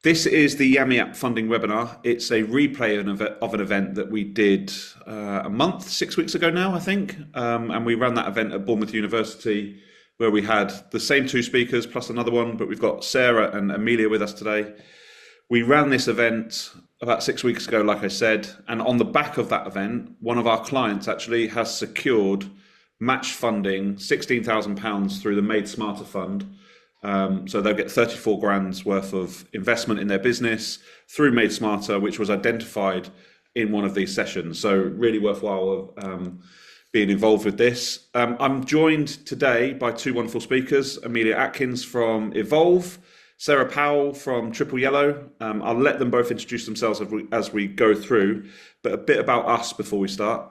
This is the Yammayap funding webinar. It's a replay of an event that we did a month, 6 weeks ago now, I think. And we ran that event at Bournemouth University where we had the same two speakers plus another one, but we've got Sarah and Amelia with us today. We ran this event about 6 weeks ago, like I said, and on the back of that event, one of our clients actually has secured match funding, £16,000 through the Made Smarter Fund. So they'll get 34 grand's worth of investment in their business through Made Smarter, which was identified in one of these sessions. So really worthwhile being involved with this. I'm joined today by two wonderful speakers, Amelia Atkins from Evolve, Sarah Powell from Triple Yellow. I'll let them both introduce themselves as we go through, but a bit about us before we start.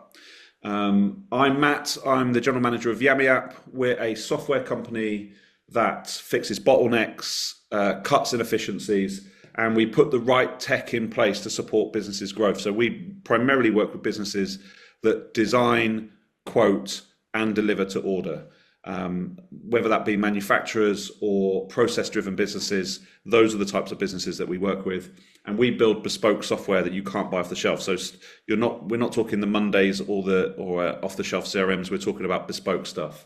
I'm Matt, I'm the general manager of Yammayap. We're a software company that fixes bottlenecks, cuts inefficiencies, and we put the right tech in place to support businesses' growth. So we primarily work with businesses that design, quote, and deliver to order. Whether that be manufacturers or process-driven businesses, those are the types of businesses that we work with. And we build bespoke software that you can't buy off the shelf. So we're not talking the Mondays or off-the-shelf CRMs. We're talking about bespoke stuff.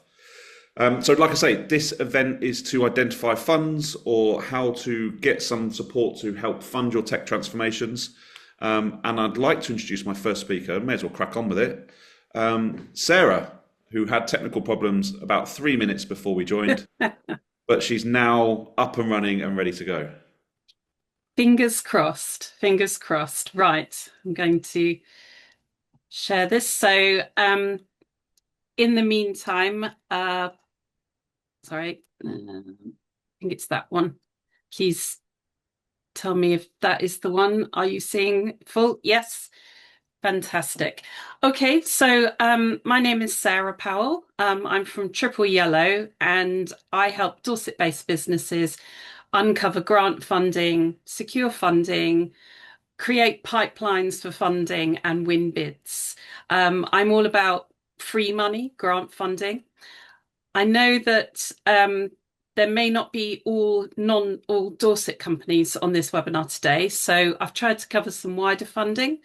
So like I say, this event is to identify funds or how to get some support to help fund your tech transformations. And I'd like to introduce my first speaker. May as well crack on with it. Sarah, who had technical problems about 3 minutes before we joined, but she's now up and running and ready to go. Fingers crossed, fingers crossed. Right, I'm going to share this. So in the meantime, sorry, I think it's that one. Please tell me if that is the one. Are you seeing full? Yes. Fantastic. Okay, so my name is Sarah Powell. I'm from Triple Yellow and I help Dorset-based businesses uncover grant funding, secure funding, create pipelines for funding and win bids. I'm all about free money, grant funding. I know that there may not be all Dorset companies on this webinar today, so I've tried to cover some wider funding,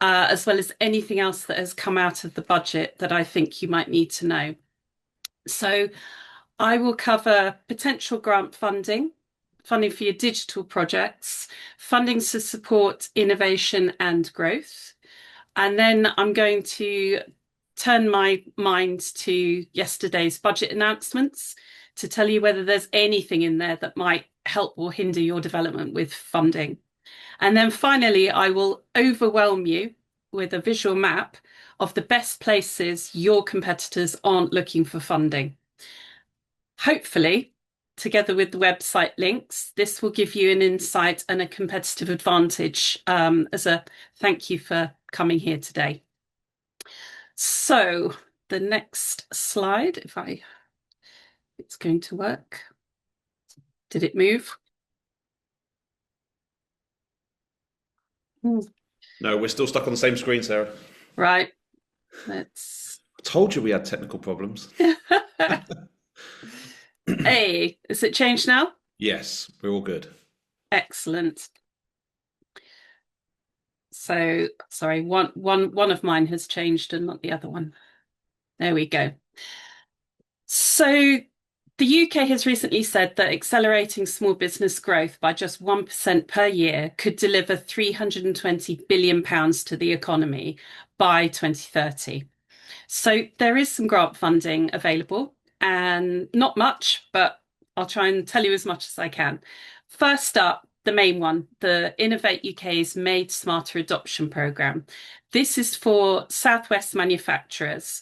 as well as anything else that has come out of the budget that I think you might need to know. So I will cover potential grant funding, funding for your digital projects, funding to support innovation and growth. And then I'm going to turn my mind to yesterday's budget announcements to tell you whether there's anything in there that might help or hinder your development with funding. And then finally, I will overwhelm you with a visual map of the best places your competitors aren't looking for funding. Hopefully, together with the website links, this will give you an insight and a competitive advantage as a thank you for coming here today. So the next slide, it's going to work. Did it move? No, we're still stuck on the same screen, Sarah. Right. Let's. I told you we had technical problems. Hey, is it changed now? Yes, we're all good. Excellent. So, sorry, one of mine has changed and not the other one. There we go. So the UK has recently said that accelerating small business growth by just 1% per year could deliver £320 billion to the economy by 2030. So there is some grant funding available and not much, but I'll try and tell you as much as I can. First up, the main one, the Innovate UK's Made Smarter Adoption Programme. This is for Southwest manufacturers.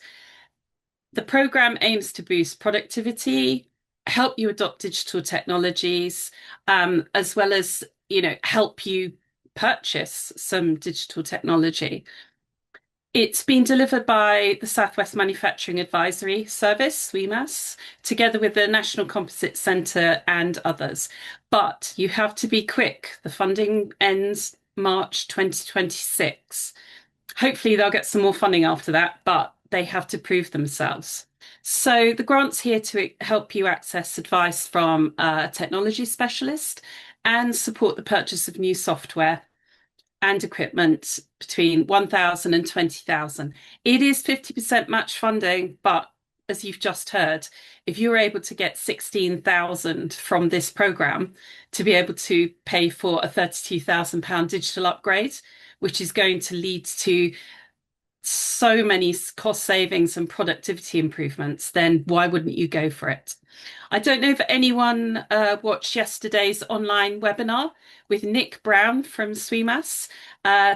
The programme aims to boost productivity, help you adopt digital technologies, as well as, help you purchase some digital technology. It's been delivered by the Southwest Manufacturing Advisory Service, SWEMAS, together with the National Composite Centre and others. But you have to be quick. The funding ends March 2026. Hopefully they'll get some more funding after that, but they have to prove themselves. So the grant's here to help you access advice from a technology specialist and support the purchase of new software and equipment between 1,000 and 20,000. It is 50% match funding, but as you've just heard, if you're able to get 16,000 from this program to be able to pay for a £32,000 digital upgrade, which is going to lead to so many cost savings and productivity improvements, then why wouldn't you go for it? I don't know if anyone watched yesterday's online webinar with Nick Brown from SWEMAS,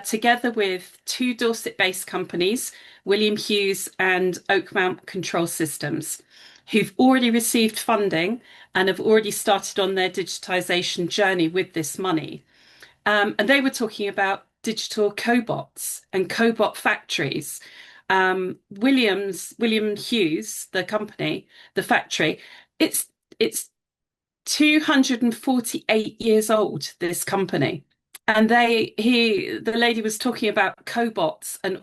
together with two Dorset-based companies, William Hughes and Oakmount Control Systems, who've already received funding and have already started on their digitisation journey with this money. And they were talking about digital cobots and cobot factories. William Hughes, the company, the factory, it's 248 years old, this company. And the lady was talking about cobots and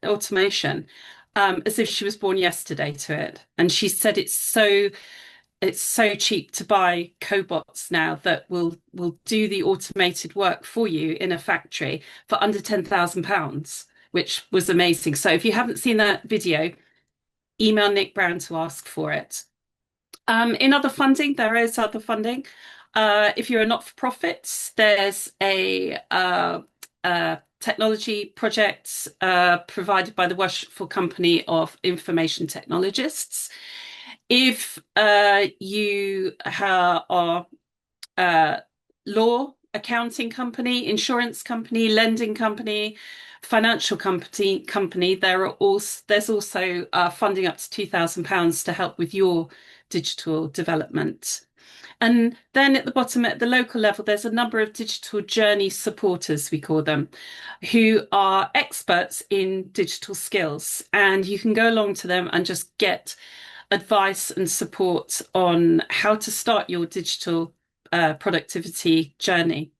automation, as if she was born yesterday to it. And she said it's so cheap to buy cobots now that will do the automated work for you in a factory for under £10,000, which was amazing. So if you haven't seen that video, email Nick Brown to ask for it. In other funding, there is other funding. If you're a not-for-profit, there's a technology project provided by the Worshipful Company of Information Technologists. If you are law, accounting company, insurance company, lending company, financial company, there's also funding up to £2,000 to help with your digital development. And then at the bottom, at the local level, there's a number of digital journey supporters, we call them, who are experts in digital skills. And you can go along to them and just get advice and support on how to start your digital productivity journey.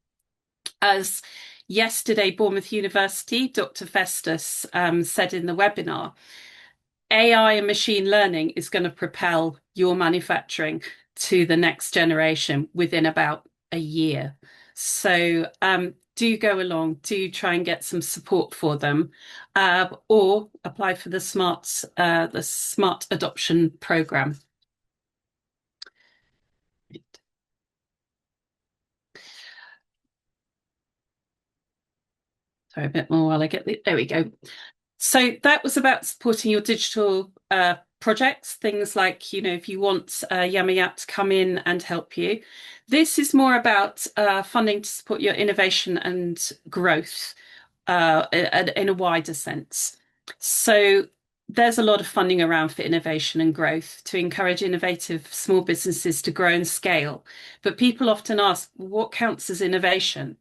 As yesterday, Bournemouth University, Dr. Festus said in the webinar, AI and machine learning is going to propel your manufacturing to the next generation within about a year. So do go along, do try and get some support for them, or apply for the Smart Adoption Programme. Sorry, a bit more while I get there we go. So that was about supporting your digital projects, things like, if you want Yammayap to come in and help you. This is more about funding to support your innovation and growth in a wider sense. So there's a lot of funding around for innovation and growth to encourage innovative small businesses to grow and scale. But people often ask, what counts as innovation?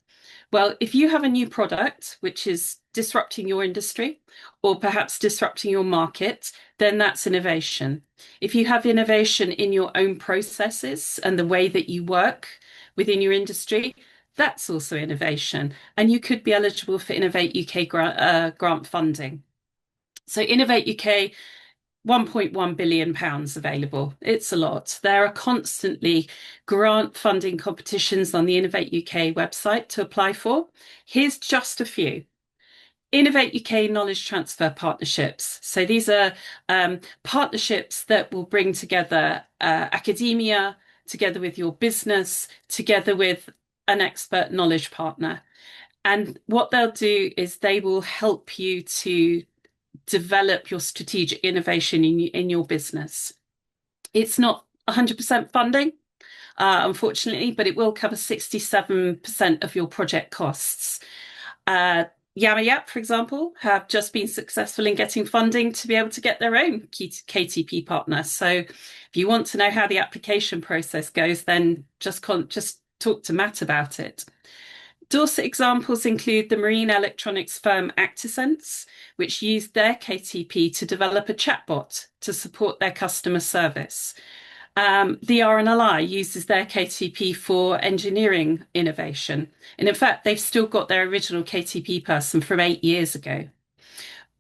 Well, if you have a new product which is disrupting your industry or perhaps disrupting your market, then that's innovation. If you have innovation in your own processes and the way that you work within your industry, that's also innovation. And you could be eligible for Innovate UK grant funding. So Innovate UK, £1.1 billion available. It's a lot. There are constantly grant funding competitions on the Innovate UK website to apply for. Here's just a few. Innovate UK knowledge transfer partnerships. So these are partnerships that will bring together academia, together with your business, together with an expert knowledge partner. And what they'll do is they will help you to develop your strategic innovation in your business. It's not 100% funding, unfortunately, but it will cover 67% of your project costs. Yammayap, for example, have just been successful in getting funding to be able to get their own KTP partner. So if you want to know how the application process goes, then just talk to Matt about it. Dorset examples include the marine electronics firm Actisense, which used their KTP to develop a chatbot to support their customer service. The RNLI uses their KTP for engineering innovation. And in fact, they've still got their original KTP person from 8 years ago.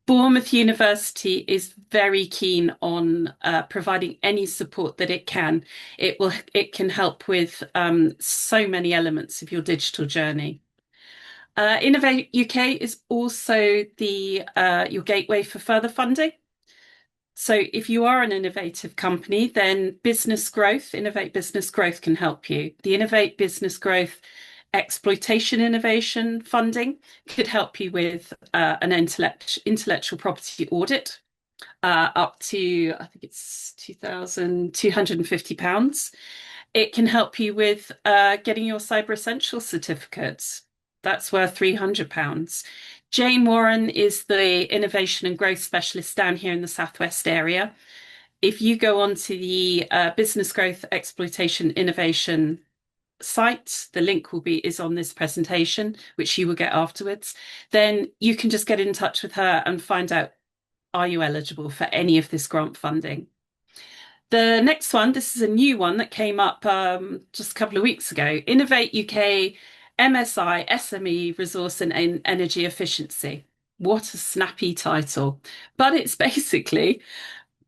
Bournemouth University is very keen on providing any support that it can. It can help with so many elements of your digital journey. Innovate UK is also the your gateway for further funding. So if you are an innovative company, then business growth, Innovate Business Growth can help you. The Innovate Business Growth Exploitation Innovation funding could help you with an intellectual property audit up to, I think it's £2,250. It can help you with getting your Cyber Essentials certificates. That's worth £300. Jane Warren is the innovation and growth specialist down here in the Southwest area. If you go onto the Business Growth Exploitation Innovation site, the link is on this presentation, which you will get afterwards, then you can just get in touch with her and find out, are you eligible for any of this grant funding? The next one, this is a new one that came up just a couple of weeks ago. Innovate UK MSI SME Resource and Energy Efficiency. What a snappy title. But it's basically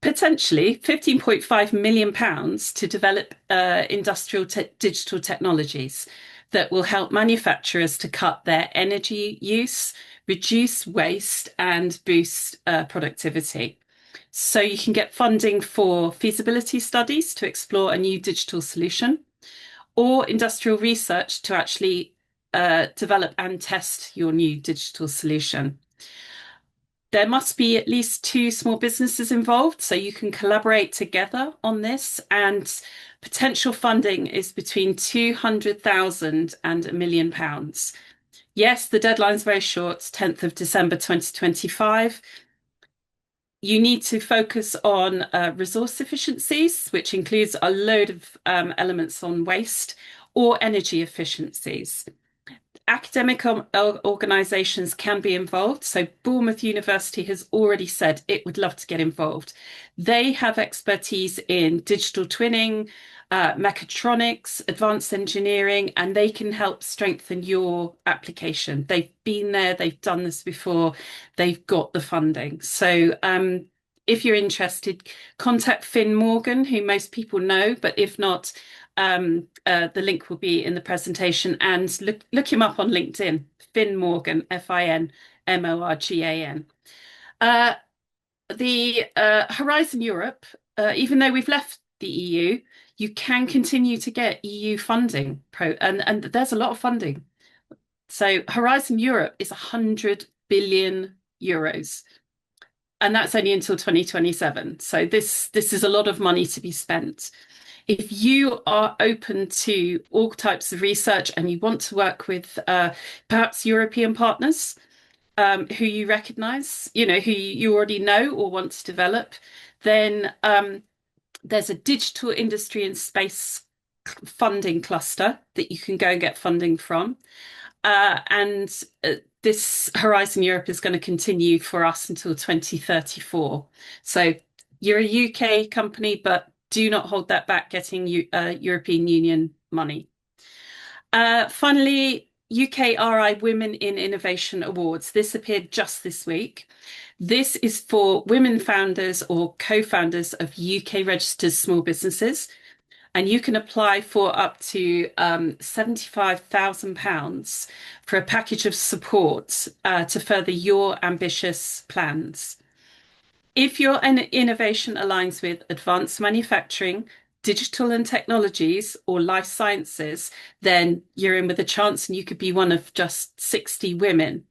potentially £15.5 million to develop industrial digital technologies that will help manufacturers to cut their energy use, reduce waste, and boost productivity. So you can get funding for feasibility studies to explore a new digital solution, or industrial research to actually develop and test your new digital solution. There must be at least two small businesses involved, so you can collaborate together on this. And potential funding is between 200,000 and £1 million. Yes, the deadline's very short, 10th of December 2025. You need to focus on resource efficiencies, which includes a load of elements on waste, or energy efficiencies. Academic organisations can be involved. So Bournemouth University has already said it would love to get involved. They have expertise in digital twinning, mechatronics, advanced engineering, and they can help strengthen your application. They've been there, they've done this before, they've got the funding. So if you're interested, contact Finn Morgan, who most people know, but if not, the link will be in the presentation, and look him up on LinkedIn, Finn Morgan, FINMORGAN. The Horizon Europe, even though we've left the EU, you can continue to get EU funding, and there's a lot of funding. So Horizon Europe is 100 billion euros, and that's only until 2027. So this is a lot of money to be spent. If you are open to all types of research and you want to work with perhaps European partners who you recognize, who you already know or want to develop, then there's a digital industry and space funding cluster that you can go and get funding from. And this Horizon Europe is going to continue for us until 2034. So you're a UK company, but do not hold that back getting European Union money. Finally, UKRI Women in Innovation Awards. This appeared just this week. This is for women founders or co-founders of UK registered small businesses. And you can apply for up to £75,000 for a package of support to further your ambitious plans. If your innovation aligns with advanced manufacturing, digital and technologies, or life sciences, then you're in with a chance, and you could be one of just 60 women.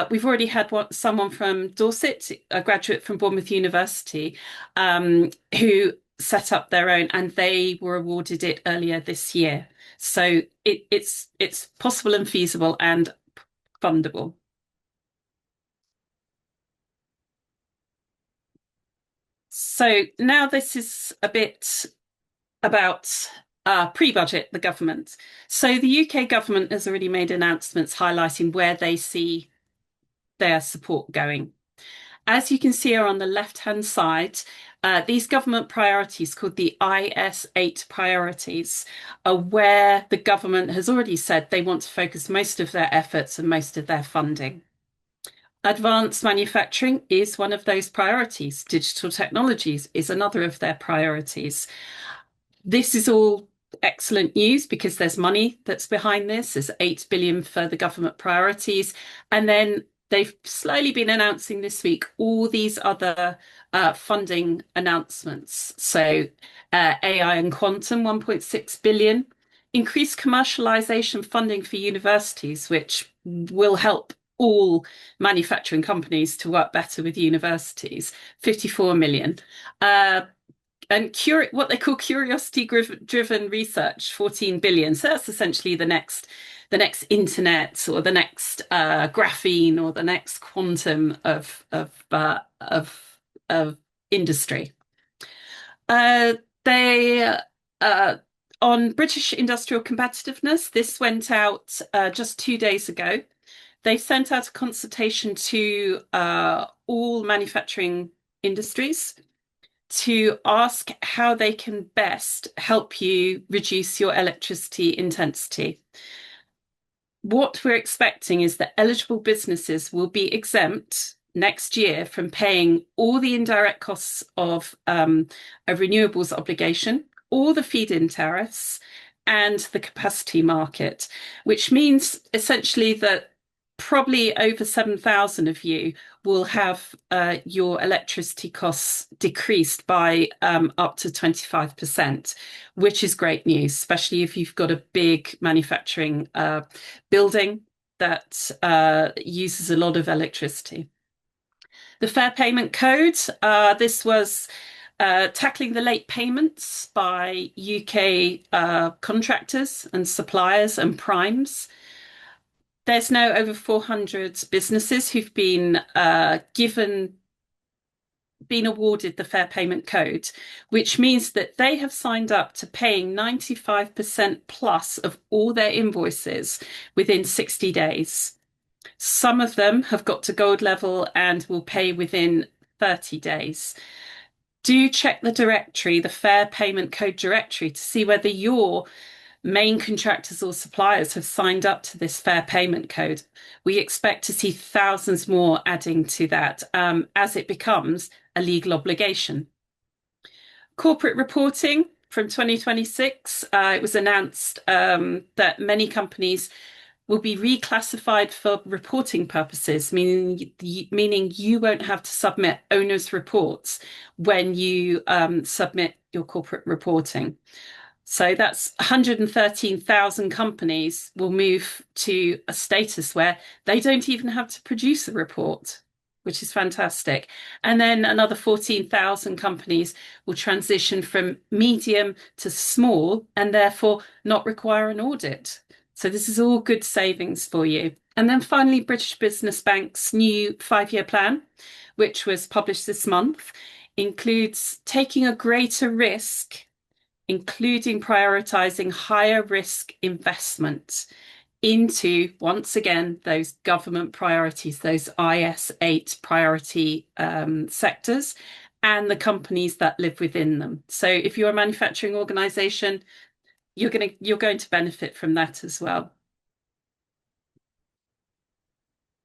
We've already had someone from Dorset, a graduate from Bournemouth University, who set up their own, and they were awarded it earlier this year. So it's possible and feasible and fundable. So now this is a bit about pre-budget, the government. So the UK government has already made announcements highlighting where they see their support going. As you can see are on the left-hand side, these government priorities, called the IS8 priorities, are where the government has already said they want to focus most of their efforts and most of their funding. Advanced manufacturing is one of those priorities. Digital technologies is another of their priorities. This is all excellent news because there's money that's behind this. There's 8 billion for the government priorities. And then they've slowly been announcing this week all these other funding announcements. So AI and quantum, 1.6 billion. Increased commercialization funding for universities, which will help all manufacturing companies to work better with universities, 54 million. And what they call curiosity driven research, 14 billion. So that's essentially the next internet or the next graphene or the next quantum of industry. They on British industrial competitiveness, this went out just 2 days ago. They sent out a consultation to all manufacturing industries to ask how they can best help you reduce your electricity intensity. What we're expecting is that eligible businesses will be exempt next year from paying all the indirect costs of a renewables obligation, all the feed-in tariffs, and the capacity market, which means essentially that probably over 7,000 of you will have your electricity costs decreased by up to 25%, which is great news, especially if you've got a big manufacturing building that uses a lot of electricity. The Fair Payment Code, this was tackling the late payments by UK contractors and suppliers and primes. There's now over 400 businesses who've been awarded the Fair Payment Code, which means that they have signed up to paying 95% plus of all their invoices within 60 days. Some of them have got to gold level and will pay within 30 days. Do check the directory, the Fair Payment Code directory, to see whether your main contractors or suppliers have signed up to this Fair Payment Code. We expect to see thousands more adding to that as it becomes a legal obligation. Corporate reporting from 2026, it was announced that many companies will be reclassified for reporting purposes, meaning you won't have to submit owners' reports when you submit your corporate reporting. So that's 113,000 companies will move to a status where they don't even have to produce a report, which is fantastic. And then another 14,000 companies will transition from medium to small and therefore not require an audit. So this is all good savings for you. And then finally, British Business Bank's new 5-year plan, which was published this month, includes taking a greater risk, including prioritizing higher risk investment into, once again, those government priorities, those IS8 priority sectors, and the companies that live within them. So if you're a manufacturing organization, you're going to benefit from that as well.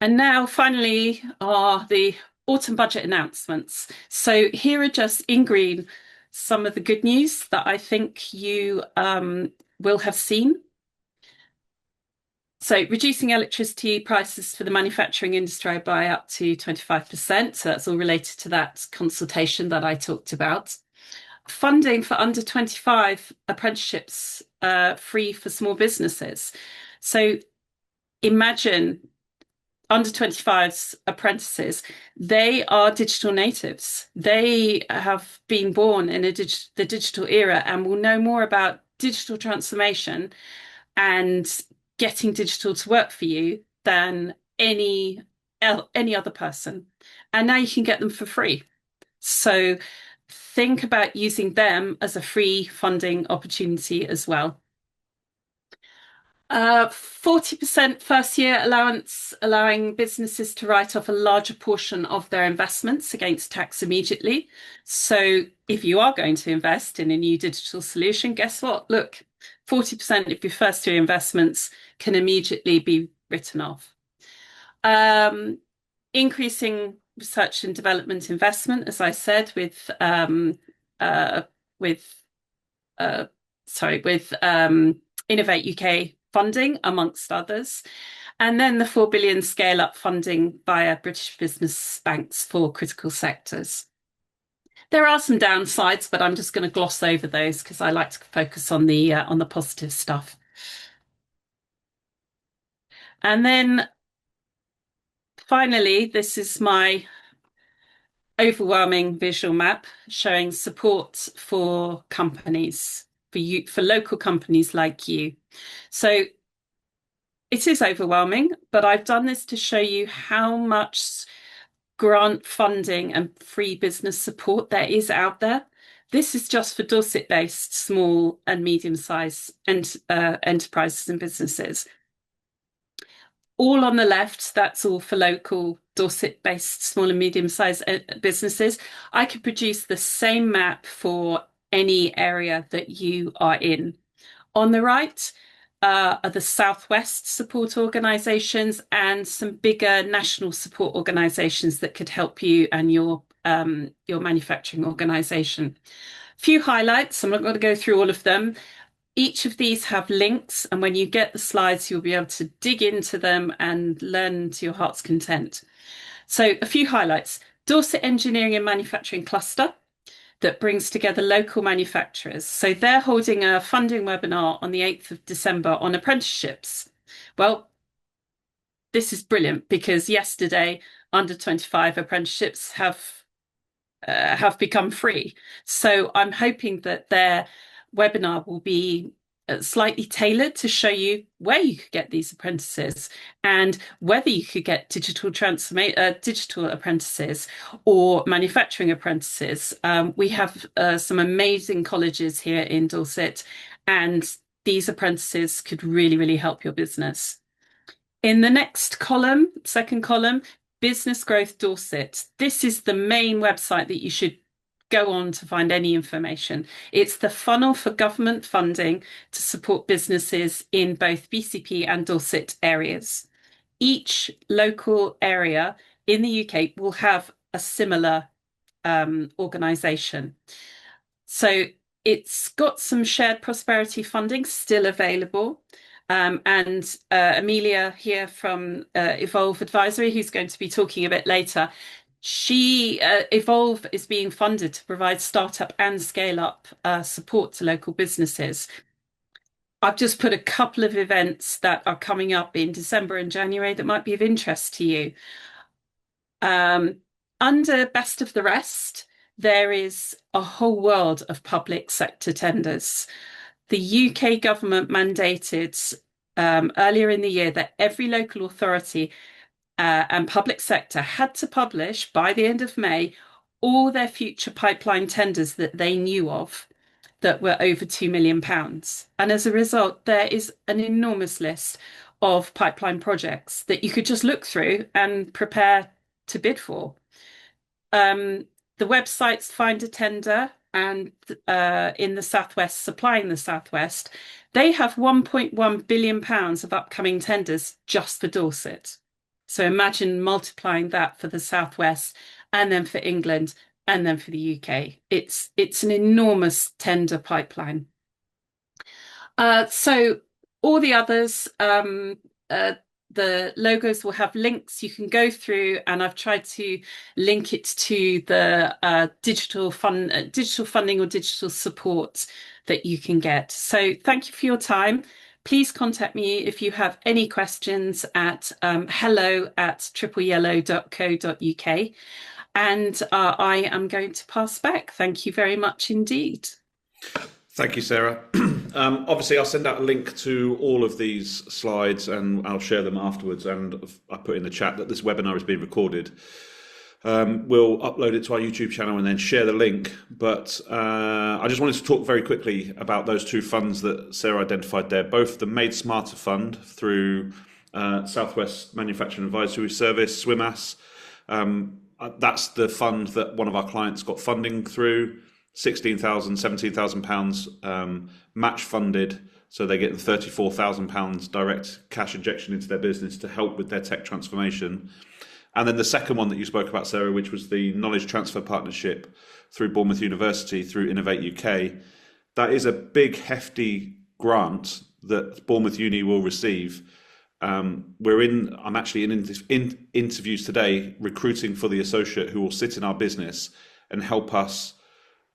And now, finally, are the autumn budget announcements. So here are just in green some of the good news that I think you will have seen. So reducing electricity prices for the manufacturing industry by up to 25%. So that's all related to that consultation that I talked about. Funding for under 25 apprenticeships free for small businesses. So imagine under 25's apprentices, they are digital natives. They have been born in the digital era and will know more about digital transformation and getting digital to work for you than any other person. And now you can get them for free. So think about using them as a free funding opportunity as well. 40% first year allowance, allowing businesses to write off a larger portion of their investments against tax immediately. So if you are going to invest in a new digital solution, guess what? Look, 40% of your first year investments can immediately be written off. increasing research and development investment, as I said, with uh, Innovate UK funding, amongst others. And then the 4 billion scale up funding via British business banks for critical sectors. There are some downsides, but I'm just going to gloss over those because I like to focus on the positive stuff. And then finally, this is my overwhelming visual map showing support for companies, for local companies like you. So it is overwhelming, but I've done this to show you how much grant funding and free business support there is out there. This is just for Dorset-based small and medium-sized enterprises and businesses. All on the left, that's all for local Dorset-based small and medium-sized businesses. I could produce the same map for any area that you are in. On the right are the Southwest support organisations and some bigger national support organisations that could help you and your manufacturing organisation. Few highlights. I'm not going to go through all of them. Each of these have links, and when you get the slides, you'll be able to dig into them and learn to your heart's content. So a few highlights. Dorset Engineering and Manufacturing Cluster that brings together local manufacturers. So they're holding a funding webinar on the 8th of December on apprenticeships. Well, this is brilliant because yesterday under 25 apprenticeships have become free. So I'm hoping that their webinar will be slightly tailored to show you where you could get these apprentices and whether you could get digital apprentices or manufacturing apprentices. We have some amazing colleges here in Dorset, and these apprentices could really, really help your business. In the next column, second column, Business Growth Dorset. This is the main website that you should go on to find any information. It's the funnel for government funding to support businesses in both BCP and Dorset areas. Each local area in the UK will have a similar organisation. So it's got some shared prosperity funding still available. And Amelia here from Evolve Advisory, who's going to be talking a bit later, Evolve is being funded to provide startup and scale up support to local businesses. I've just put a couple of events that are coming up in December and January that might be of interest to you. Under Best of the Rest, there is a whole world of public sector tenders. The UK government mandated earlier in the year that every local authority and public sector had to publish by the end of May all their future pipeline tenders that they knew of that were over £2 million. And as a result, there is an enormous list of pipeline projects that you could just look through and prepare to bid for. The websites Find a Tender and in the Southwest, Supplying the Southwest, they have £1.1 billion of upcoming tenders just for Dorset. So imagine multiplying that for the Southwest and then for England and then for the UK. It's an enormous tender pipeline. So all the others, the logos will have links you can go through, and I've tried to link it to the digital funding or digital support that you can get. So thank you for your time. Please contact me if you have any questions at hello@tripleyellow.co.uk. And I am going to pass back. Thank you very much indeed. Thank you, Sarah. Obviously, I'll send out a link to all of these slides and I'll share them afterwards. And I put in the chat that this webinar is being recorded. We'll upload it to our YouTube channel and then share the link. But I just wanted to talk very quickly about those two funds that Sarah identified there, both the Made Smarter Fund through Southwest Manufacturing Advisory Service, SWIMAS. That's the fund that one of our clients got funding through. £16,000, £17,000 match funded, so they're getting £34,000 direct cash injection into their business to help with their tech transformation. And then the second one that you spoke about, Sarah, which was the knowledge transfer partnership through Bournemouth University, through Innovate UK, that is a big, hefty grant that Bournemouth Uni will receive. I'm actually in interviews today, recruiting for the associate who will sit in our business and help us.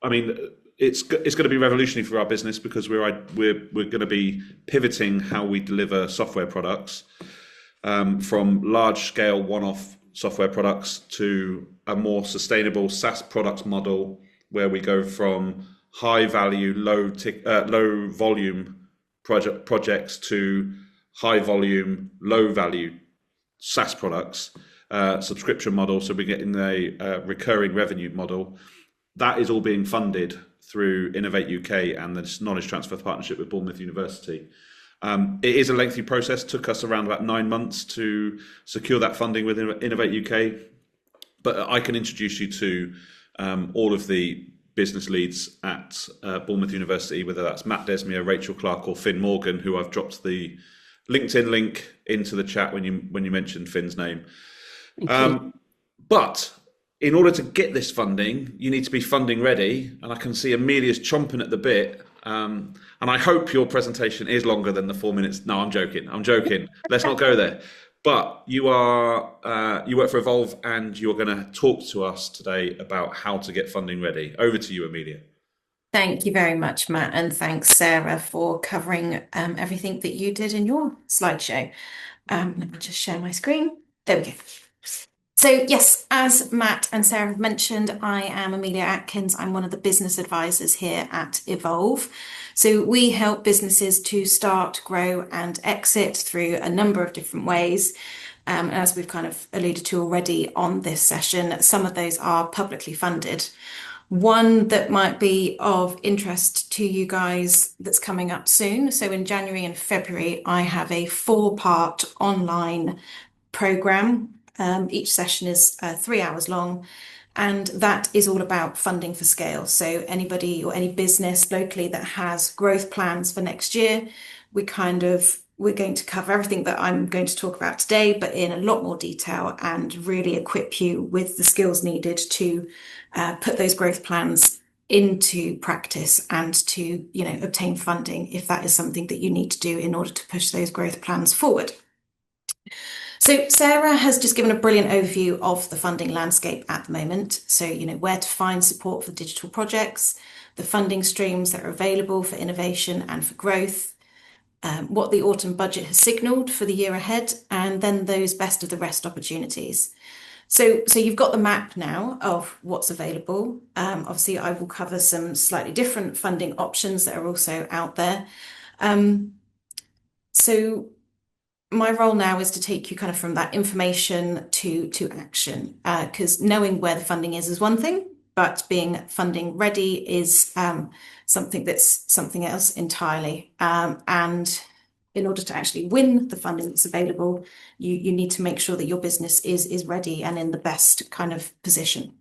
I mean, it's going to be revolutionary for our business because we're going to be pivoting how we deliver software products, from large scale one-off software products to a more sustainable SaaS product model where we go from high value, low volume projects to high volume, low value SaaS products, subscription model. So we're getting a recurring revenue model. That is all being funded through Innovate UK and this knowledge transfer partnership with Bournemouth University. It is a lengthy process. Took us around about 9 months to secure that funding with Innovate UK. But I can introduce you to all of the business leads at Bournemouth University, whether that's Matt Desmere, Rachel Clark, or Finn Morgan, who I've dropped the LinkedIn link into the chat when you mentioned Finn's name. But in order to get this funding, you need to be funding ready. And I can see Amelia's chomping at the bit. And I hope your presentation is longer than the 4 minutes. No, I'm joking. Let's not go there. But you work for Evolve, and you're going to talk to us today about how to get funding ready. Over to you, Amelia. Thank you very much, Matt, and thanks, Sarah, for covering everything that you did in your slideshow. Let me just share my screen. There we go. So yes, as Matt and Sarah have mentioned, I am Amelia Atkins. I'm one of the business advisors here at Evolve. So we help businesses to start, grow, and exit through a number of different ways. As we've kind of alluded to already on this session, some of those are publicly funded. One that might be of interest to you guys that's coming up soon. So in January and February, I have a 4-part online program. Each session is 3 hours long, and that is all about funding for scale. So anybody or any business locally that has growth plans for next year, we're going to cover everything that I'm going to talk about today, but in a lot more detail, and really equip you with the skills needed to put those growth plans into practice and to, obtain funding if that is something that you need to do in order to push those growth plans forward. So Sarah has just given a brilliant overview of the funding landscape at the moment. So, where to find support for digital projects, the funding streams that are available for innovation and for growth, what the autumn budget has signalled for the year ahead, and then those best of the rest opportunities. So you've got the map now of what's available. Obviously, I will cover some slightly different funding options that are also out there. So my role now is to take you kind of from that information to action, because knowing where the funding is one thing, but being funding ready is something else entirely. And in order to actually win the funding that's available, you need to make sure that your business is ready and in the best kind of position.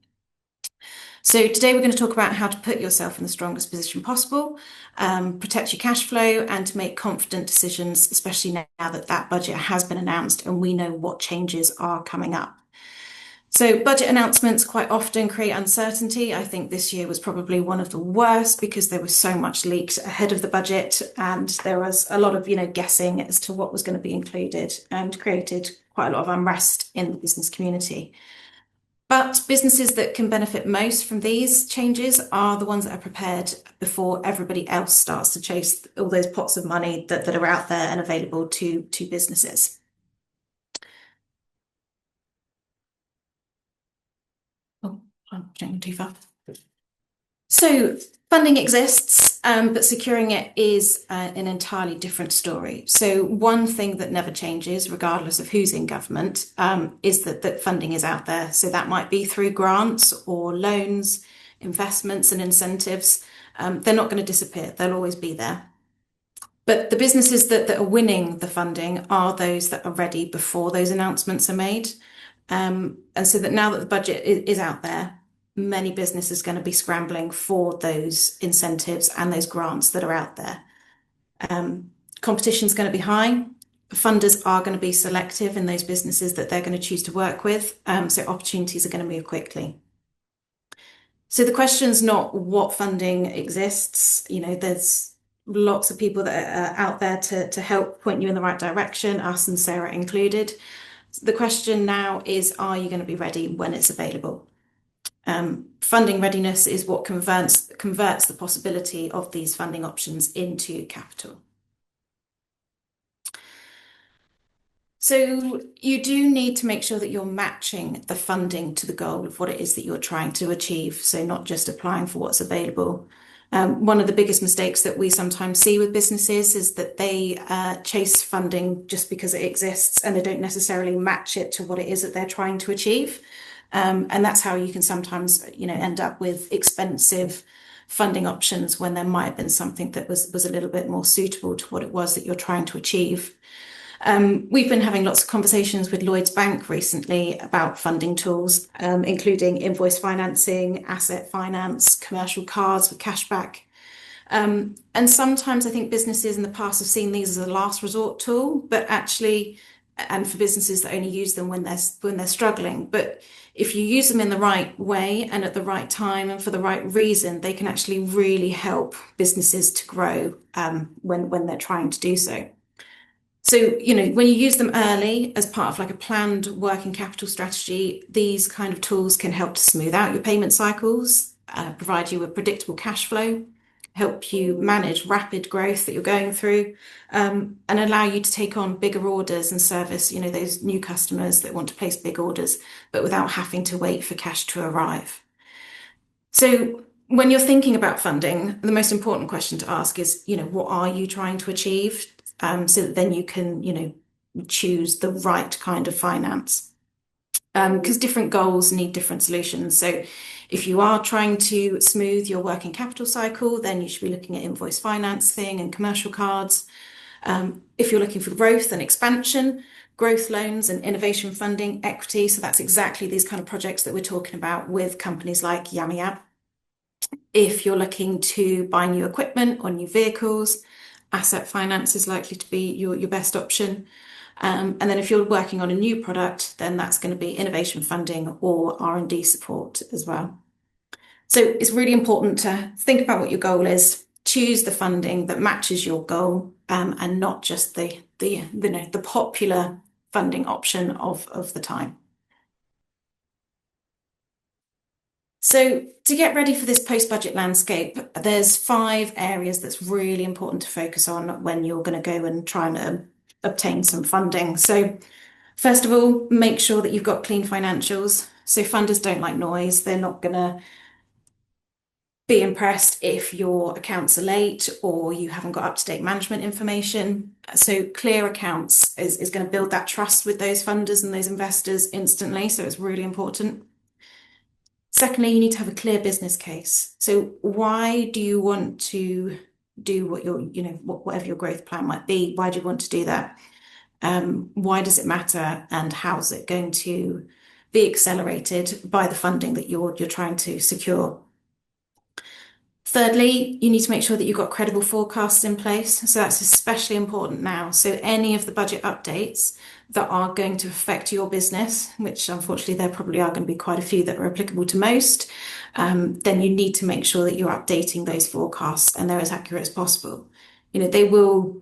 So today we're going to talk about how to put yourself in the strongest position possible, protect your cash flow, and to make confident decisions, especially now that that budget has been announced and we know what changes are coming up. So budget announcements quite often create uncertainty. I think this year was probably one of the worst because there was so much leaked ahead of the budget, and there was a lot of, guessing as to what was going to be included, and created quite a lot of unrest in the business community. But businesses that can benefit most from these changes are the ones that are prepared before everybody else starts to chase all those pots of money that are out there and available to businesses. Oh, I'm jumping too far. So funding exists, but securing it is an entirely different story. So one thing that never changes, regardless of who's in government, is that funding is out there. So that might be through grants or loans, investments and incentives. They're not going to disappear. They'll always be there. But the businesses that are winning the funding are those that are ready before those announcements are made. And so that now that the budget is out there, many businesses are going to be scrambling for those incentives and those grants that are out there. Competition is going to be high. funders are going to be selective in those businesses that they're going to choose to work with. So opportunities are going to move quickly. So the question's not what funding exists. There's lots of people that are out there to help point you in the right direction, us and Sarah included. The question now is, are you going to be ready when it's available? Funding readiness is what converts the possibility of these funding options into capital. So you do need to make sure that you're matching the funding to the goal of what it is that you're trying to achieve. So not just applying for what's available. One of the biggest mistakes that we sometimes see with businesses is that they chase funding just because it exists and they don't necessarily match it to what it is that they're trying to achieve. And that's how you can sometimes, end up with expensive funding options when there might have been something that was a little bit more suitable to what it was that you're trying to achieve. We've been having lots of conversations with Lloyds Bank recently about funding tools, including invoice financing, asset finance, commercial cards with cashback. And sometimes I think businesses in the past have seen these as a last resort tool, but actually, and for businesses that only use them when they're struggling. But if you use them in the right way and at the right time and for the right reason, they can actually really help businesses to grow when they're trying to do so. So, when you use them early as part of like a planned working capital strategy, these kind of tools can help to smooth out your payment cycles, provide you with predictable cash flow, help you manage rapid growth that you're going through, and allow you to take on bigger orders and service, those new customers that want to place big orders, but without having to wait for cash to arrive. So when you're thinking about funding, the most important question to ask is, what are you trying to achieve? So that then you can, choose the right kind of finance. Because different goals need different solutions. So if you are trying to smooth your working capital cycle, then you should be looking at invoice financing and commercial cards. If you're looking for growth and expansion, growth loans and innovation funding, equity. So that's exactly these kind of projects that we're talking about with companies like Yammayap. If you're looking to buy new equipment or new vehicles, asset finance is likely to be your best option. And then if you're working on a new product, then that's going to be innovation funding or R&D support as well. So it's really important to think about what your goal is, choose the funding that matches your goal, and not just the popular funding option of the time. So to get ready for this post-budget landscape, there's 5 areas that's really important to focus on when you're going to go and try and obtain some funding. So first of all, make sure that you've got clean financials. So funders don't like noise. They're not going to be impressed if your accounts are late or you haven't got up-to-date management information. So clear accounts is going to build that trust with those funders and those investors instantly. So it's really important. Secondly, you need to have a clear business case. So why do you want to do what whatever your growth plan might be? Why do you want to do that? Why does it matter? And how's it going to be accelerated by the funding that you're trying to secure? Thirdly, you need to make sure that you've got credible forecasts in place. So that's especially important now. So any of the budget updates that are going to affect your business, which unfortunately there probably are going to be quite a few that are applicable to most, then you need to make sure that you're updating those forecasts and they're as accurate as possible. They will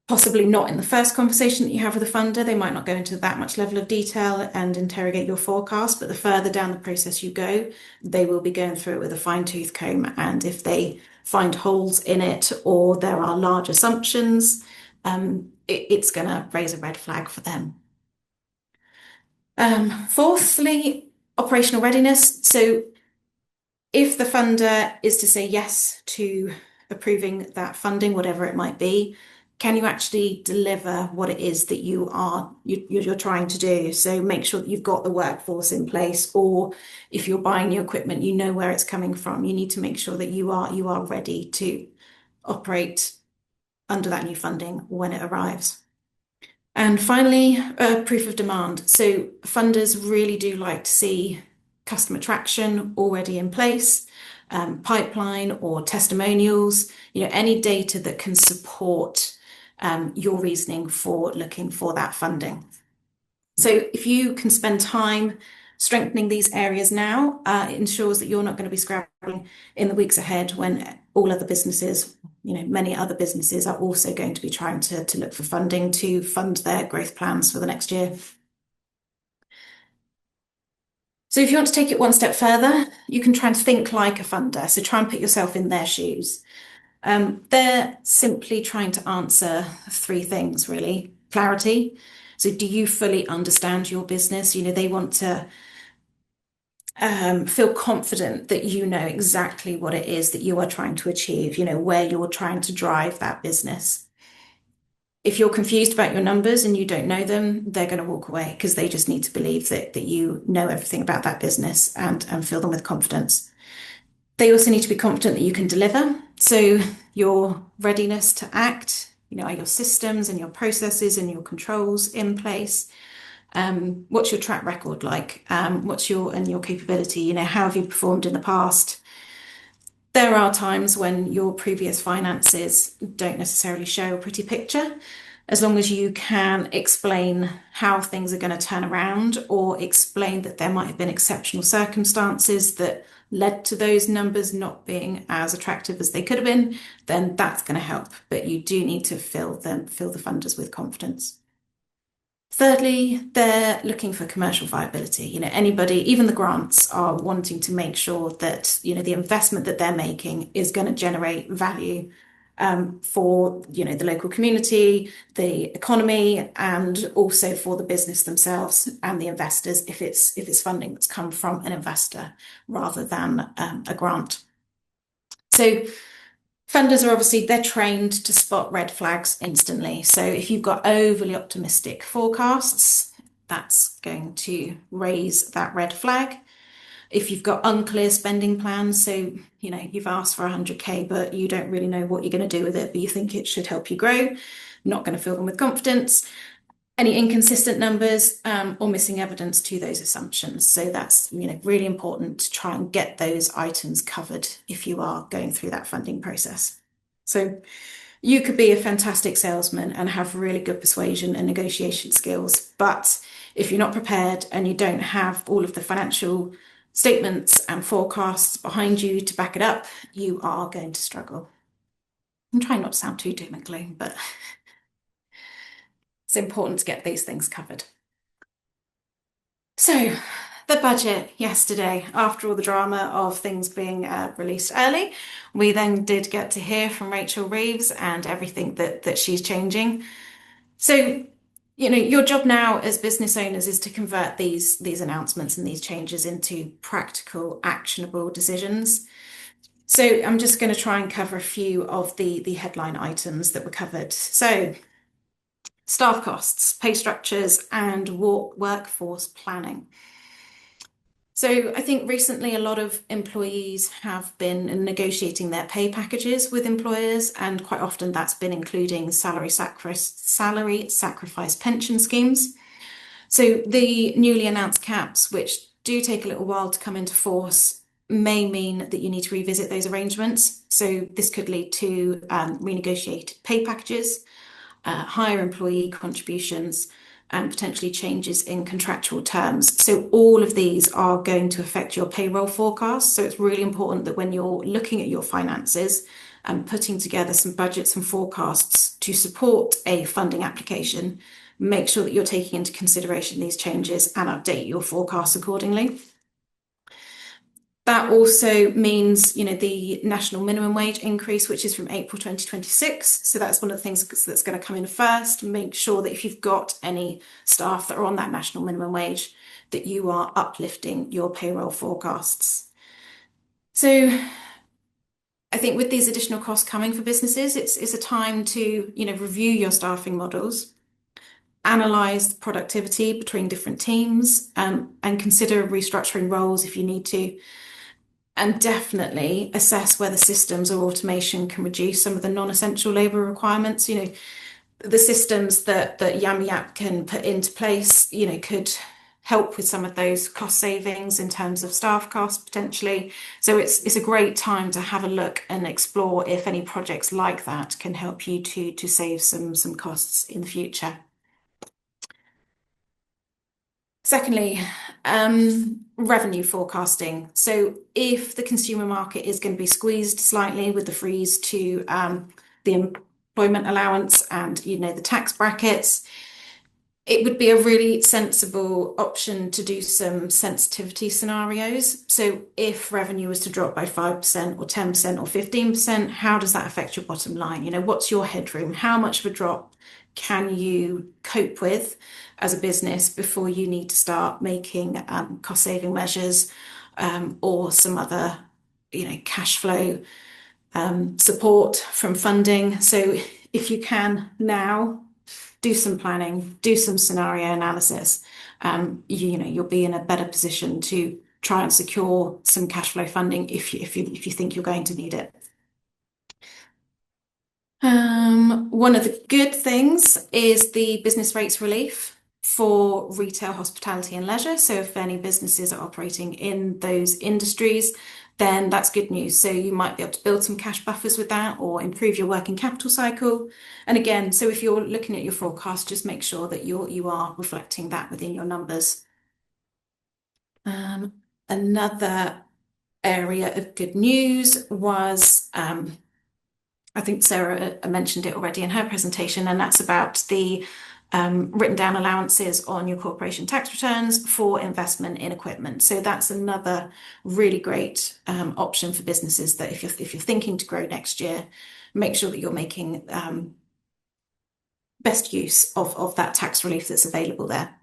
possibly not in the first conversation that you have with a funder, they might not go into that much level of detail and interrogate your forecast, but the further down the process you go, they will be going through it with a fine-tooth comb. And if they find holes in it or there are large assumptions, it's going to raise a red flag for them. Fourthly, operational readiness. So if the funder is to say yes to approving that funding, whatever it might be, can you actually deliver what it is that you're trying to do? So make sure that you've got the workforce in place, or if you're buying new equipment, you know where it's coming from. You need to make sure that you are ready to operate under that new funding when it arrives. And finally, proof of demand. So funders really do like to see customer traction already in place, pipeline or testimonials, any data that can support your reasoning for looking for that funding. So if you can spend time strengthening these areas now, it ensures that you're not going to be scrabbling in the weeks ahead when all other businesses, many other businesses are also going to be trying to look for funding to fund their growth plans for the next year. So if you want to take it one step further, you can try and think like a funder. So try and put yourself in their shoes. They're simply trying to answer three things, really. Clarity. So do you fully understand your business? They want to feel confident that you know exactly what it is that you are trying to achieve, where you're trying to drive that business. If you're confused about your numbers and you don't know them, they're going to walk away because they just need to believe that you know everything about that business and fill them with confidence. They also need to be confident that you can deliver. So your readiness to act, are your systems and your processes and your controls in place? What's your track record like? What's your capability? How have you performed in the past? There are times when your previous finances don't necessarily show a pretty picture. As long as you can explain how things are going to turn around or explain that there might have been exceptional circumstances that led to those numbers not being as attractive as they could have been, then that's going to help. But you do need to fill the funders with confidence. Thirdly, they're looking for commercial viability. Anybody, even the grants, are wanting to make sure that, the investment that they're making is going to generate value for, the local community, the economy, and also for the business themselves and the investors if it's funding that's come from an investor rather than a grant. So funders are obviously, they're trained to spot red flags instantly. So if you've got overly optimistic forecasts, that's going to raise that red flag. If you've got unclear spending plans, so, you've asked for 100K, but you don't really know what you're going to do with it, but you think it should help you grow, not going to fill them with confidence. Any inconsistent numbers or missing evidence to those assumptions. So that's really important to try and get those items covered if you are going through that funding process. So you could be a fantastic salesman and have really good persuasion and negotiation skills, but if you're not prepared and you don't have all of the financial statements and forecasts behind you to back it up, you are going to struggle. I'm trying not to sound too doom and gloom, but it's important to get these things covered. So the budget yesterday, after all the drama of things being released early, we then did get to hear from Rachel Reeves and everything that she's changing. So, your job now as business owners is to convert these announcements and these changes into practical, actionable decisions. So I'm just going to try and cover a few of the headline items that were covered. So staff costs, pay structures, and workforce planning. So I think recently a lot of employees have been negotiating their pay packages with employers, and quite often that's been including salary sacrifice pension schemes. So the newly announced caps, which do take a little while to come into force, may mean that you need to revisit those arrangements. So this could lead to renegotiated pay packages, higher employee contributions, and potentially changes in contractual terms. So all of these are going to affect your payroll forecast. So it's really important that when you're looking at your finances and putting together some budgets and forecasts to support a funding application, make sure that you're taking into consideration these changes and update your forecasts accordingly. That also means, the national minimum wage increase, which is from April 2026. So that's one of the things that's going to come in first. Make sure that if you've got any staff that are on that national minimum wage, that you are uplifting your payroll forecasts. So I think with these additional costs coming for businesses, it's a time to, review your staffing models, analyze productivity between different teams, and consider restructuring roles if you need to. And definitely assess whether systems or automation can reduce some of the non-essential labour requirements. The systems that Yammayap can put into place, could help with some of those cost savings in terms of staff costs potentially. So it's a great time to have a look and explore if any projects like that can help you to save some costs in the future. Secondly, revenue forecasting. So if the consumer market is going to be squeezed slightly with the freeze to the employment allowance and the tax brackets, it would be a really sensible option to do some sensitivity scenarios. So if revenue was to drop by 5% or 10% or 15%, how does that affect your bottom line? What's your headroom? How much of a drop can you cope with as a business before you need to start making cost saving measures or some other cash flow support from funding? So if you can now do some planning, do some scenario analysis, you'll be in a better position to try and secure some cash flow funding if you think you're going to need it. One of the good things is the business rates relief for retail, hospitality and leisure. So if any businesses are operating in those industries, then that's good news. So you might be able to build some cash buffers with that or improve your working capital cycle. And again, so if you're looking at your forecast, just make sure that you are reflecting that within your numbers. Another area of good news was I think Sarah mentioned it already in her presentation, and that's about the written down allowances on your corporation tax returns for investment in equipment. So that's another really great option for businesses that if you're thinking to grow next year, make sure that you're making best use of that tax relief that's available there.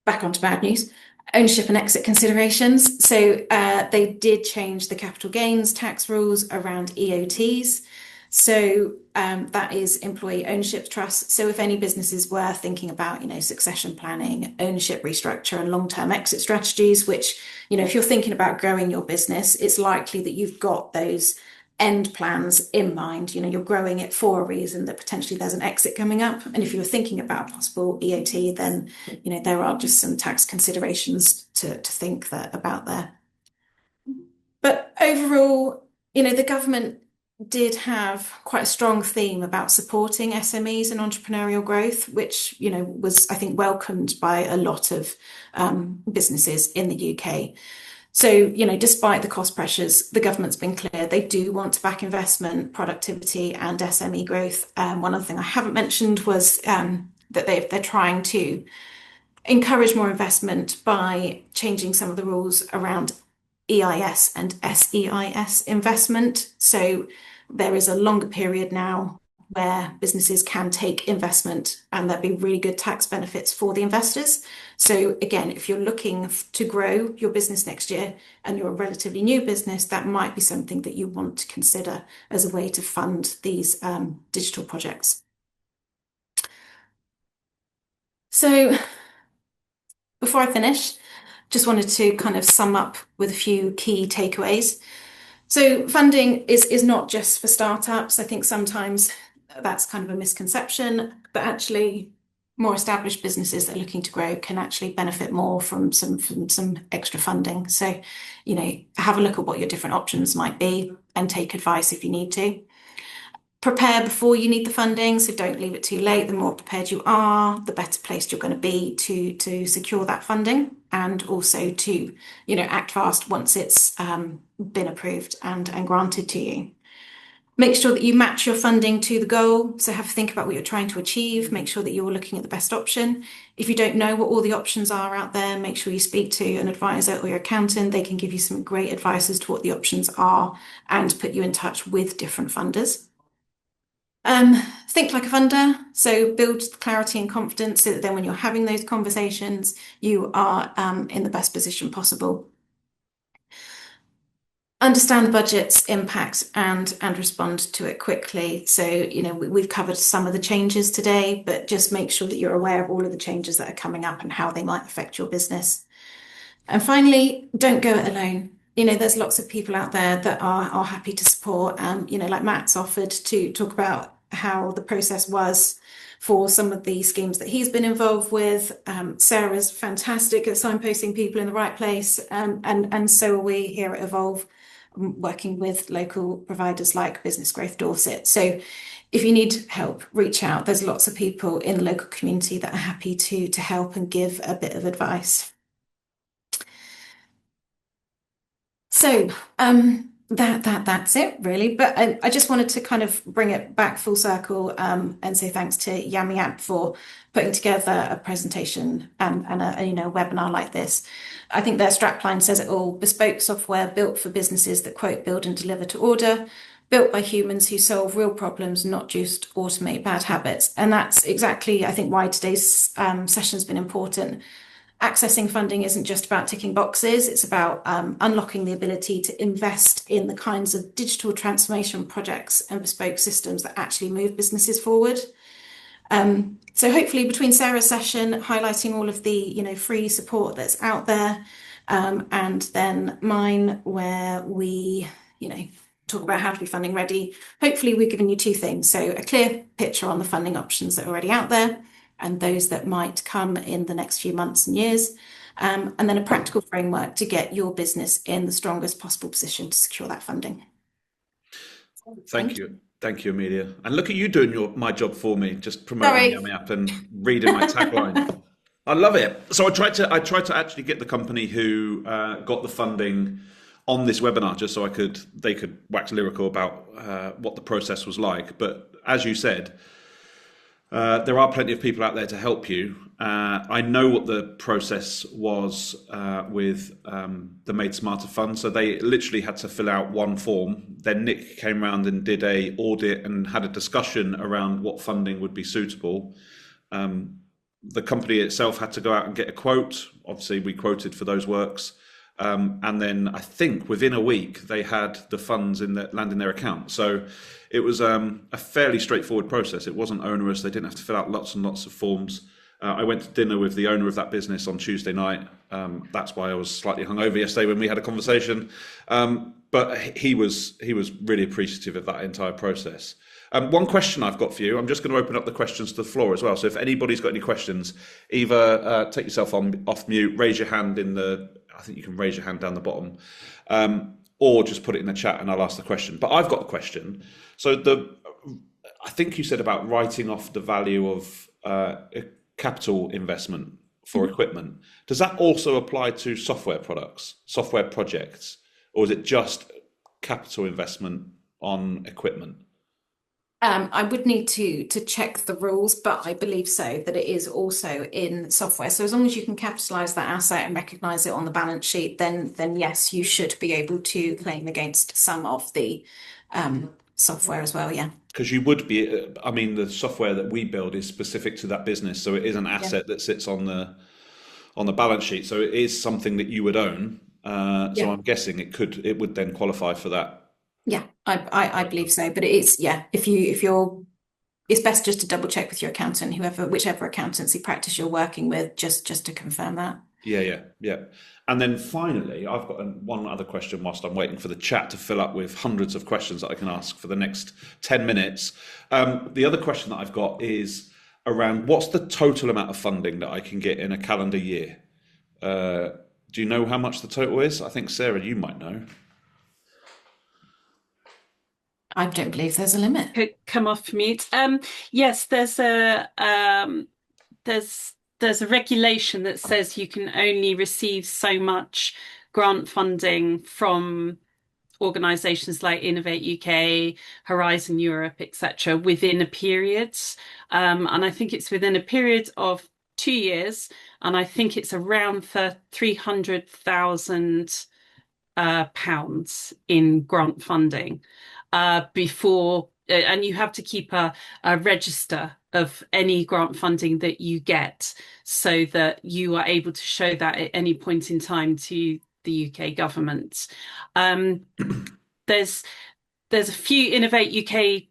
Back onto bad news. Ownership and exit considerations. So they did change the capital gains tax rules around EOTs. So that is employee ownership trusts. So if any businesses were thinking about, succession planning, ownership restructure and long-term exit strategies, which, if you're thinking about growing your business, it's likely that you've got those end plans in mind. You're growing it for a reason that potentially there's an exit coming up. And if you're thinking about possible EOT, then, there are just some tax considerations to think about there. But overall, the government did have quite a strong theme about supporting SMEs and entrepreneurial growth, which, was, I think, welcomed by a lot of businesses in the UK. So, despite the cost pressures, the government's been clear they do want to back investment, productivity and SME growth. One other thing I haven't mentioned was that they're trying to encourage more investment by changing some of the rules around EIS and SEIS investment. So there is a longer period now where businesses can take investment and there'll be really good tax benefits for the investors. So again, if you're looking to grow your business next year and you're a relatively new business, that might be something that you want to consider as a way to fund these digital projects. So before I finish, just wanted to kind of sum up with a few key takeaways. So funding is not just for startups. I think sometimes that's kind of a misconception, but actually more established businesses that are looking to grow can actually benefit more from some extra funding. So, have a look at what your different options might be and take advice if you need to. Prepare before you need the funding, so don't leave it too late. The more prepared you are, the better placed you're going to be to secure that funding and also to, act fast once it's been approved and granted to you. Make sure that you match your funding to the goal. So have a think about what you're trying to achieve. Make sure that you're looking at the best option. If you don't know what all the options are out there, make sure you speak to an advisor or your accountant. They can give you some great advice as to what the options are and put you in touch with different funders. Think like a funder, so build clarity and confidence so that then when you're having those conversations, you are in the best position possible. Understand the budget's impact and respond to it quickly. So, we've covered some of the changes today, but just make sure that you're aware of all of the changes that are coming up and how they might affect your business. And finally, don't go it alone. There's lots of people out there that are happy to support, like Matt's offered to talk about how the process was for some of the schemes that he's been involved with. Sarah's fantastic at signposting people in the right place, and so are we here at Evolve, working with local providers like Business Growth Dorset. So if you need help, reach out. There's lots of people in the local community that are happy to help and give a bit of advice. So that's it really. But I just wanted to kind of bring it back full circle, and say thanks to Yammayap for putting together a presentation and a webinar like this. I think their strapline says it all: bespoke software built for businesses that quote, build and deliver to order, built by humans who solve real problems, not just automate bad habits. And that's exactly, I think, why today's session has been important. Accessing funding isn't just about ticking boxes, it's about unlocking the ability to invest in the kinds of digital transformation projects and bespoke systems that actually move businesses forward. So hopefully between Sarah's session highlighting all of the free support that's out there, and then mine where we talk about how to be funding ready, hopefully we've given you two things. So a clear picture on the funding options that are already out there and those that might come in the next few months and years, and then a practical framework to get your business in the strongest possible position to secure that funding. Thank you. Thank you, Amelia. And look at you doing my job for me, just promoting Yammayap and reading my tagline. I love it. So I tried to actually get the company who got the funding on this webinar, just so they could wax lyrical about what the process was like. But as you said, there are plenty of people out there to help you. I know what the process was with the Made Smarter Fund. So they literally had to fill out one form. Then Nick came around and did a audit and had a discussion around what funding would be suitable. The company itself had to go out and get a quote. Obviously, we quoted for those works. And then I think within a week, they had the funds land in their account. So it was a fairly straightforward process. It wasn't onerous. They didn't have to fill out lots and lots of forms. I went to dinner with the owner of that business on Tuesday night. That's why I was slightly hungover yesterday when we had a conversation. But he was really appreciative of that entire process. One question I've got for you, I'm just going to open up the questions to the floor as well. So if anybody's got any questions, either take yourself off mute, raise your hand I think you can raise your hand down the bottom, or just put it in the chat and I'll ask the question. But I've got a question. So I think you said about writing off the value of capital investment for equipment. Does that also apply to software products, software projects, or is it just capital investment on equipment? I would need to check the rules, but I believe so, that it is also in software. So as long as you can capitalize that asset and recognize it on the balance sheet, then yes, you should be able to claim against some of the software as well, yeah. Because you would be, the software that we build is specific to that business, so it is an asset that sits on the balance sheet. So it is something that you would own. So I'm guessing it would then qualify for that. Yeah, I believe so. But it's it's best just to double check with your accountant, whichever accountancy practice you're working with, just to confirm that. Yeah. And then finally, I've got one other question whilst I'm waiting for the chat to fill up with hundreds of questions that I can ask for the next 10 minutes. The other question that I've got is around what's the total amount of funding that I can get in a calendar year? Do you know how much the total is? I think, Sarah, you might know. I don't believe there's a limit. Could come off mute. Yes, there's a regulation that says you can only receive so much grant funding from organisations like Innovate UK, Horizon Europe, etc., within a period, and I think it's within a period of 2 years, and I think it's around £300,000 in grant funding. Before, and you have to keep a register of any grant funding that you get so that you are able to show that at any point in time to the UK government. There's a few Innovate UK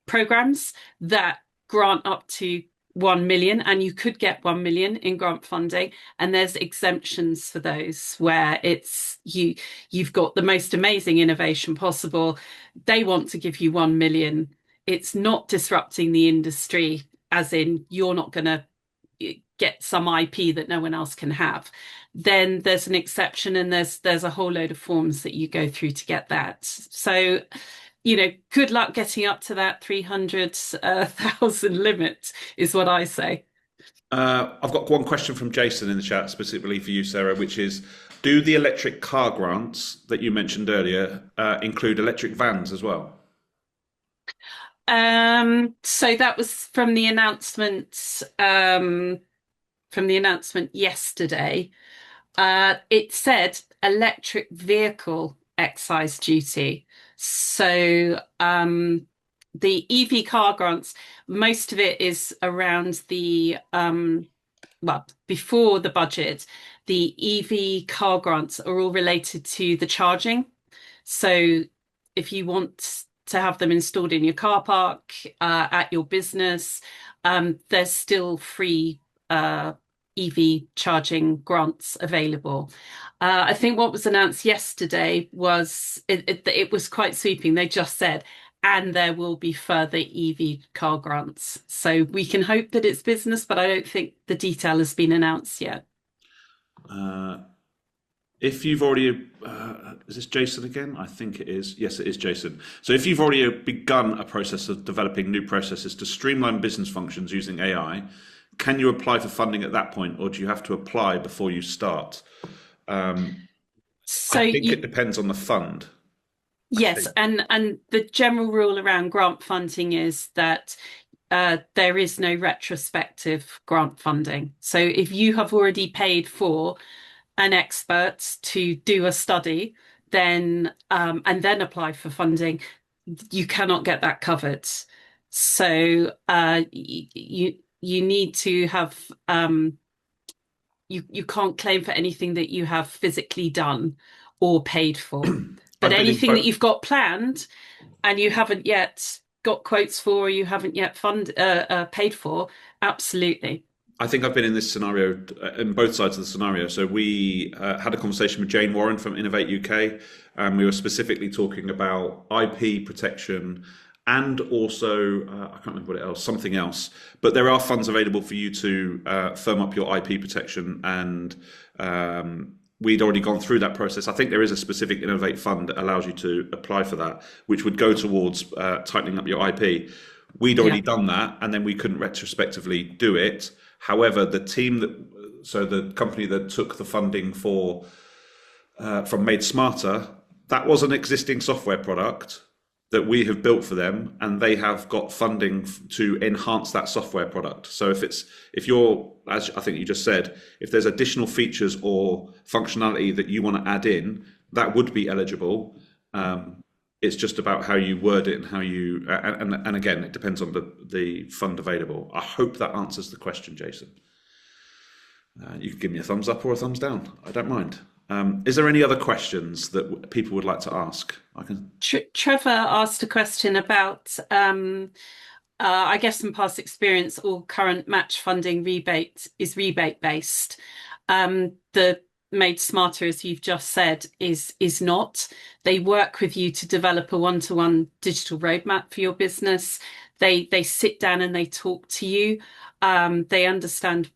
programs that grant up to 1 million, and you could get 1 million in grant funding, and there's exemptions for those where it's you've got the most amazing innovation possible. They want to give you 1 million it's not disrupting the industry, as in you're not going to get some IP that no one else can have, then there's an exception, and there's a whole load of forms that you go through to get that. So, good luck getting up to that 300,000 limit is what I say. I've got one question from Jason in the chat specifically for you, Sarah, which is, do the electric car grants that you mentioned earlier include electric vans as well? So that was from the announcement yesterday. It said electric vehicle excise duty. So the EV car grants, most of it is around before the budget, the EV car grants are all related to the charging. So if you want to have them installed in your car park, at your business, there's still free EV charging grants available. I think what was announced yesterday was it was quite sweeping. They just said, and there will be further EV car grants. So we can hope that it's business, but I don't think the detail has been announced yet. If you've already, is this Jason again? I think it is. Yes, it is Jason. So if you've already begun a process of developing new processes to streamline business functions using AI, can you apply for funding at that point, or do you have to apply before you start? I think it depends on the fund. Yes, and the general rule around grant funding is that there is no retrospective grant funding. So if you have already paid for an expert to do a study, then and then apply for funding, you cannot get that covered. So you need to have you can't claim for anything that you have physically done or paid for. But anything that you've got planned and you haven't yet got quotes for, or you haven't yet paid for, absolutely. I think I've been in this scenario, in both sides of the scenario. So we had a conversation with Jane Warren from Innovate UK, and we were specifically talking about IP protection and also, I can't remember what else, something else. But there are funds available for you to firm up your IP protection, and we'd already gone through that process. I think there is a specific Innovate fund that allows you to apply for that, which would go towards tightening up your IP. We'd already done that, and then we couldn't retrospectively do it. However, the company that took the funding from Made Smarter, that was an existing software product that we have built for them, and they have got funding to enhance that software product. So if you're, as I think you just said, if there's additional features or functionality that you want to add in, that would be eligible. It's just about how you word it and how you, and again, it depends on the fund available. I hope that answers the question, Jason. You can give me a thumbs up or a thumbs down. I don't mind. Is there any other questions that people would like to ask? Trevor asked a question about, I guess, from past experience, all current match funding rebate is rebate based. The Made Smarter, as you've just said, is not. They work with you to develop a one-to-one digital roadmap for your business. They sit down and they talk to you. They understand,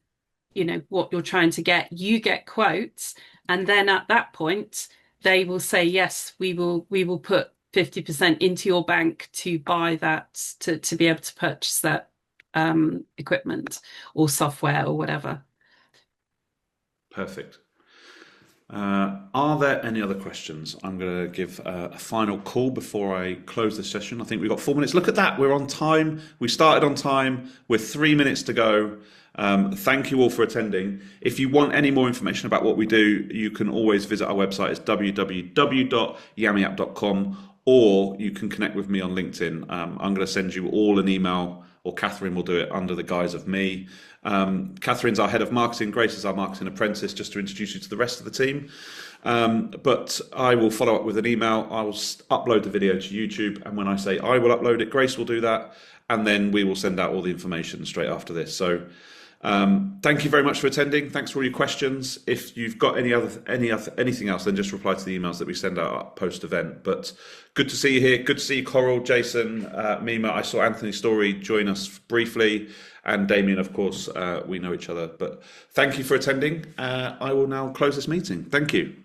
what you're trying to get. You get quotes, and then at that point, they will say, yes, we will put 50% into your bank to buy that, to be able to purchase that equipment or software or whatever. Perfect. Are there any other questions? I'm going to give a final call before I close the session. I think we've got 4 minutes. Look at that. We're on time. We started on time with 3 minutes to go. Thank you all for attending. If you want any more information about what we do, you can always visit our website. It's www.yammayap.com, or you can connect with me on LinkedIn. I'm going to send you all an email, or Catherine will do it under the guise of me. Catherine's our head of marketing. Grace is our marketing apprentice, just to introduce you to the rest of the team. But I will follow up with an email. I will upload the video to YouTube. And when I say I will upload it, Grace will do that. And then we will send out all the information straight after this. So Thank you very much for attending. Thanks for all your questions. If you've got anything else, then just reply to the emails that we send out post event. But good to see you here. Good to see you, Coral, Jason, Mima. I saw Anthony Story join us briefly, and Damien, of course. We know each other. But thank you for attending. I will now close this meeting. Thank you.